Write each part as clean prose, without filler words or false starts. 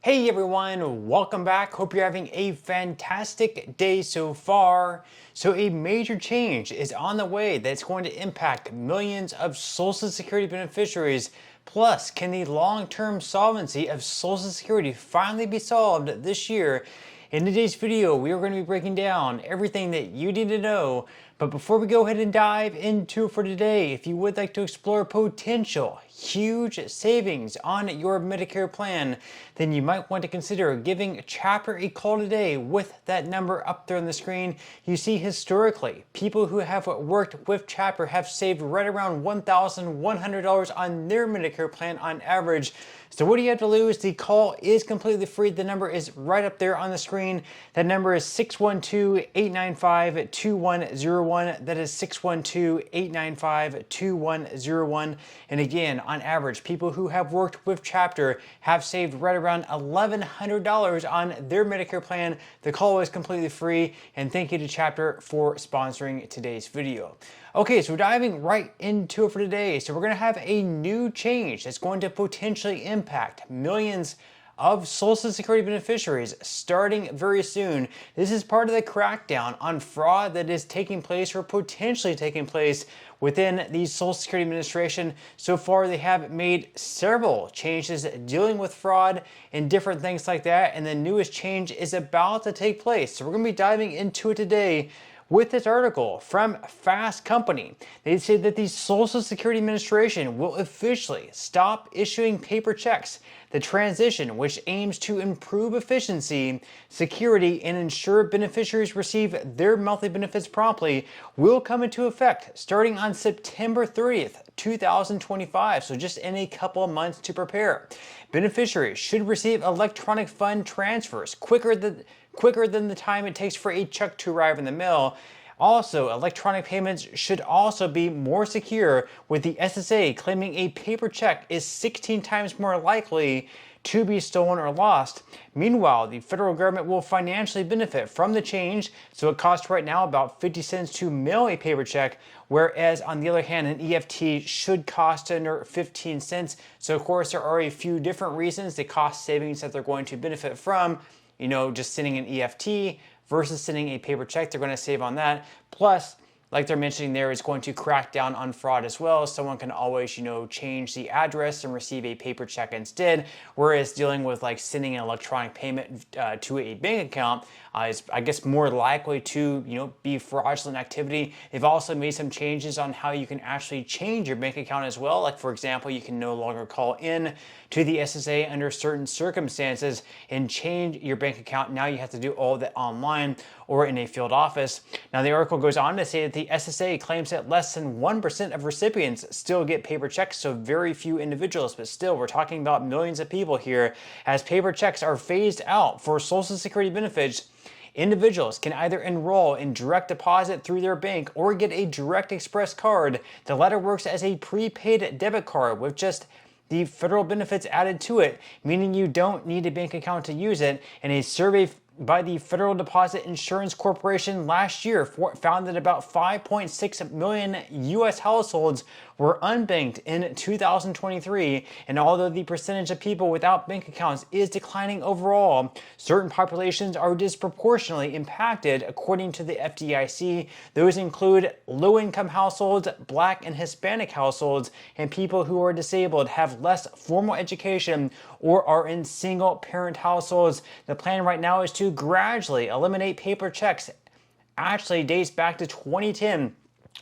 Hey everyone, welcome back. Hope you're having a fantastic day so far. So a major change is on the way that's going to impact millions of Social Security beneficiaries. Plus, can the long-term solvency of Social Security finally be solved this year? In today's video, we are going to be breaking down everything that you need to know. But before we go ahead and dive into it for today, if you would like to explore potential huge savings on your Medicare plan, then you might want to consider giving Chapter a call today with that number up there on the screen. You see, historically, people who have worked with Chapter have saved right around $1,100 on their Medicare plan on average. So what do you have to lose? The call is completely free. The number is right up there on the screen. That number is 612-895-2101. That is 612-895-2101. And again, on average, people who have worked with Chapter have saved right around $1,100 on their Medicare plan. The call is completely free. And thank you to Chapter for sponsoring today's video. Okay, so we're diving right into it for today. So we're going to have a new change that's going to potentially impact millions of Social Security beneficiaries starting very soon. This is part of the crackdown on fraud that is taking place or potentially taking place within the Social Security Administration. So far, they have made several changes dealing with fraud and different things like that, and the newest change is about to take place. So we're going to be diving into it today with this article from Fast Company. They say that the Social Security Administration will officially stop issuing paper checks. The transition, which aims to improve efficiency, security, and ensure beneficiaries receive their monthly benefits promptly, will come into effect starting on September 30th, 2025, so just in a couple of months to prepare. Beneficiaries should receive electronic fund transfers quicker than the time it takes for a check to arrive in the mail. Also, electronic payments should also be more secure, with the SSA claiming a paper check is 16 times more likely to be stolen or lost. Meanwhile, the federal government will financially benefit from the change, so it costs right now about 50 cents to mail a paper check, whereas on the other hand, an EFT should cost under 15 cents. So of course, there are a few different reasons, the cost savings that they're going to benefit from. Just sending an EFT versus sending a paper check, they're going to save on that. Plus, like they're mentioning there, is going to crack down on fraud as well. Someone can always, change the address and receive a paper check instead. Whereas dealing with like sending an electronic payment to a bank account is, I guess, more likely to, be fraudulent activity. They've also made some changes on how you can actually change your bank account as well. Like, for example, you can no longer call in to the SSA under certain circumstances and change your bank account. Now you have to do all of that online or in a field office. Now, the article goes on to say that the SSA claims that less than 1% of recipients still get paper checks, so very few individuals, but still, we're talking about millions of people here. As paper checks are phased out for Social Security benefits, individuals can either enroll in direct deposit through their bank or get a Direct Express card. The latter works as a prepaid debit card with just the federal benefits added to it, meaning you don't need a bank account to use it. And a survey by the Federal Deposit Insurance Corporation last year found that about 5.6 million U.S. households were unbanked in 2023, and although the percentage of people without bank accounts is declining overall, certain populations are disproportionately impacted, according to the FDIC. Those include low-income households, Black and Hispanic households, and people who are disabled, have less formal education, or are in single-parent households. The plan right now is to gradually eliminate paper checks. Actually dates back to 2010.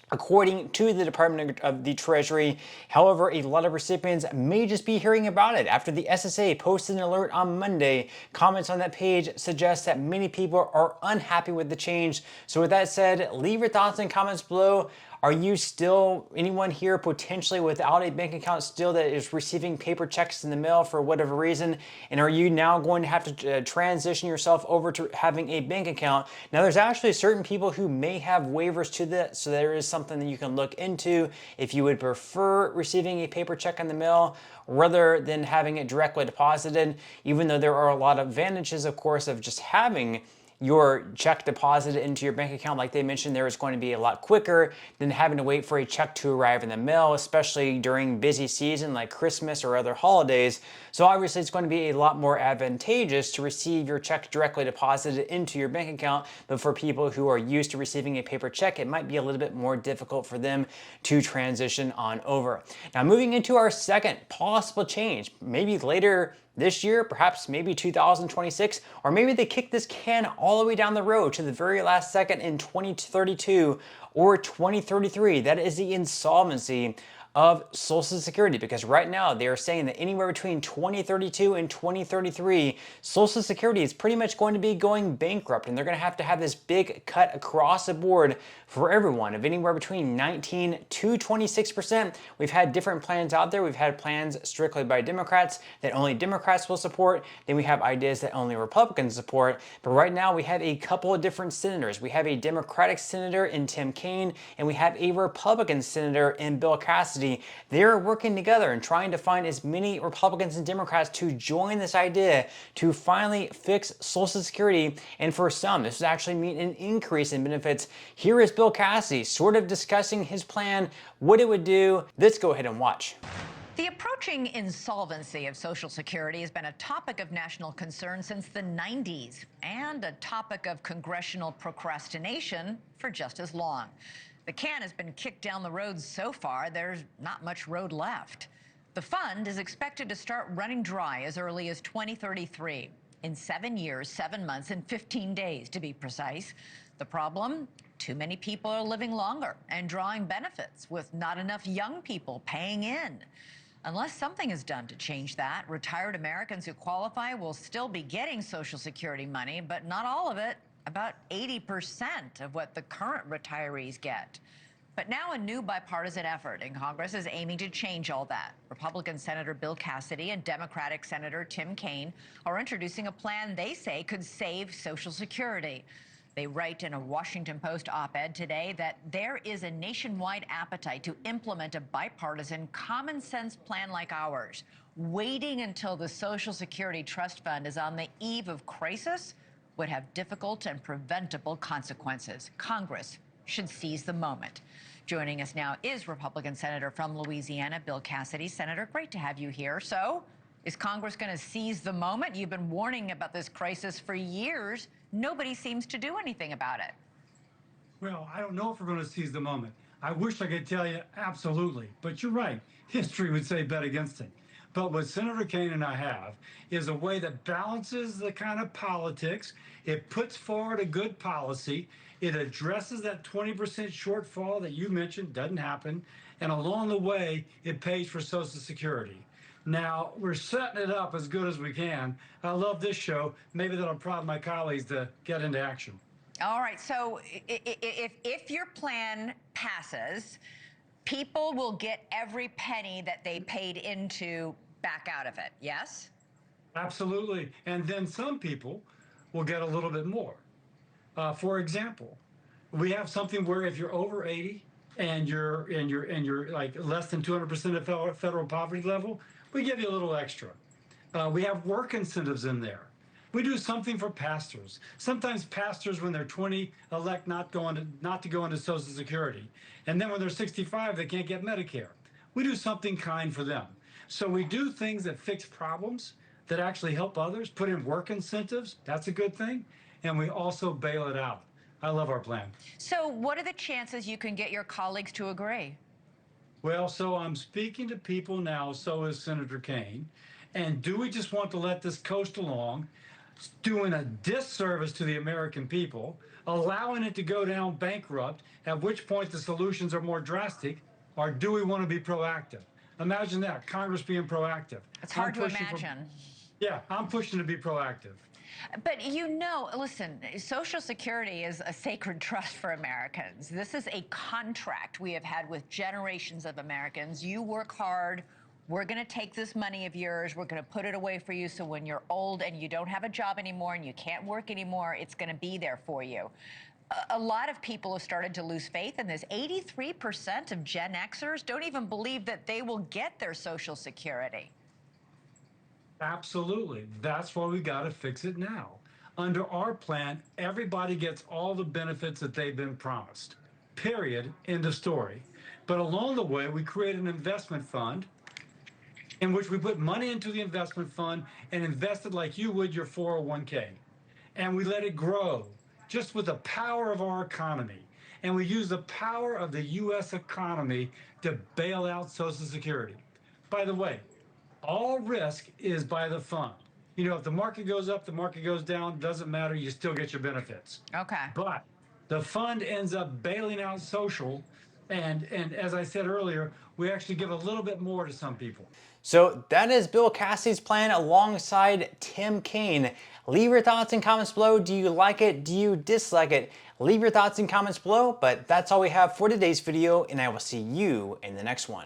According to the Department of the Treasury. However, a lot of recipients may just be hearing about it after the SSA posted an alert on Monday. Comments on that page suggest that many people are unhappy with the change. So with that said, leave your thoughts and comments below. Are you still, anyone here potentially without a bank account still that is receiving paper checks in the mail for whatever reason? And are you now going to have to transition yourself over to having a bank account? Now, there's actually certain people who may have waivers to that, so there is something that you can look into if you would prefer receiving a paper check in the mail rather than having it directly deposited, even though there are a lot of advantages, of course, of just having your check deposited into your bank account, like they mentioned, there is going to be a lot quicker than having to wait for a check to arrive in the mail, especially during busy season like Christmas or other holidays. So obviously it's going to be a lot more advantageous to receive your check directly deposited into your bank account. But for people who are used to receiving a paper check, it might be a little bit more difficult for them to transition on over. Now, moving into our second possible change, maybe later this year, perhaps maybe 2026, or maybe they kick this can all the way down the road to the very last second in 2032 or 2033. That is the insolvency of Social Security, because right now they are saying that anywhere between 2032 and 2033, Social Security is pretty much going to be going bankrupt, and they're going to have this big cut across the board for everyone of anywhere between 19 to 26%. We've had different plans out there. We've had plans strictly by Democrats that only Democrats will support. Then we have ideas that only Republicans support. But right now we have a couple of different senators. We have a Democratic senator in Tim Kaine, and we have a Republican senator in Bill Cassidy. They're working together and trying to find as many Republicans and Democrats to join this idea to finally fix Social Security. And for some, this would actually mean an increase in benefits. Here is Bill Cassidy sort of discussing his plan, what it would do. Let's go ahead and watch. The approaching insolvency of Social Security has been a topic of national concern since the 90s and a topic of congressional procrastination for just as long. The can has been kicked down the road so far, there's not much road left. The fund is expected to start running dry as early as 2033, in 7 years, 7 months, and 15 days to be precise. The problem? Too many people are living longer and drawing benefits with not enough young people paying in. Unless something is done to change that, retired Americans who qualify will still be getting Social Security money, but not all of it. About 80% of what the current retirees get. But now a new bipartisan effort in Congress is aiming to change all that. Republican Senator Bill Cassidy and Democratic Senator Tim Kaine are introducing a plan they say could save Social Security. They write in a Washington Post op-ed today that there is a nationwide appetite to implement a bipartisan, common-sense plan like ours. Waiting until the Social Security Trust Fund is on the eve of crisis would have difficult and preventable consequences. Congress should seize the moment. Joining us now is Republican Senator from Louisiana, Bill Cassidy. Senator, great to have you here. So, is Congress going to seize the moment? You've been warning about this crisis for years. Nobody seems to do anything about it. Well, I don't know if we're going to seize the moment. I wish I could tell you absolutely, but you're right. History would say bet against it. But what Senator Kaine and I have is a way that balances the kind of politics. It puts forward a good policy. It addresses that 20% shortfall that you mentioned doesn't happen. And along the way, it pays for Social Security. Now, we're setting it up as good as we can. I love this show. Maybe that'll prompt my colleagues to get into action. All right. So if your plan passes, people will get every penny that they paid into back out of it, yes? Absolutely. And then some people will get a little bit more. For example, we have something where if you're over 80 and you're like less than 200% of federal poverty level, we give you a little extra. We have work incentives in there. We do something for pastors. Sometimes pastors, when they're 20, elect not to go into Social Security. And then when they're 65, they can't get Medicare. We do something kind for them. So we do things that fix problems, that actually help others, put in work incentives. That's a good thing. And we also bail it out. I love our plan. So what are the chances you can get your colleagues to agree? Well, so I'm speaking to people now, so is Senator Kaine. And do we just want to let this coast along, doing a disservice to the American people, allowing it to go down bankrupt, at which point the solutions are more drastic, or do we want to be proactive? Imagine that, Congress being proactive. It's hard to imagine. Yeah, I'm pushing to be proactive. But you know, listen, Social Security is a sacred trust for Americans. This is a contract we have had with generations of Americans. You work hard. We're going to take this money of yours. We're going to put it away for you so when you're old and you don't have a job anymore and you can't work anymore, it's going to be there for you. A lot of people have started to lose faith in this. 83% of Gen Xers don't even believe that they will get their Social Security. Absolutely. That's why we got to fix it now. Under our plan, everybody gets all the benefits that they've been promised. Period. End of story. But along the way, we create an investment fund in which we put money into the investment fund and invest it like you would your 401k. And we let it grow just with the power of our economy. And we use the power of the U.S. economy to bail out Social Security. By the way, all risk is by the fund. You know, if the market goes up, the market goes down, doesn't matter, you still get your benefits. Okay. But the fund ends up bailing out social, and as I said earlier, we actually give a little bit more to some people. So that is Bill Cassidy's plan alongside Tim Kaine. Leave your thoughts and comments below. Do you like it? Do you dislike it? Leave your thoughts and comments below, but that's all we have for today's video, and I will see you in the next one.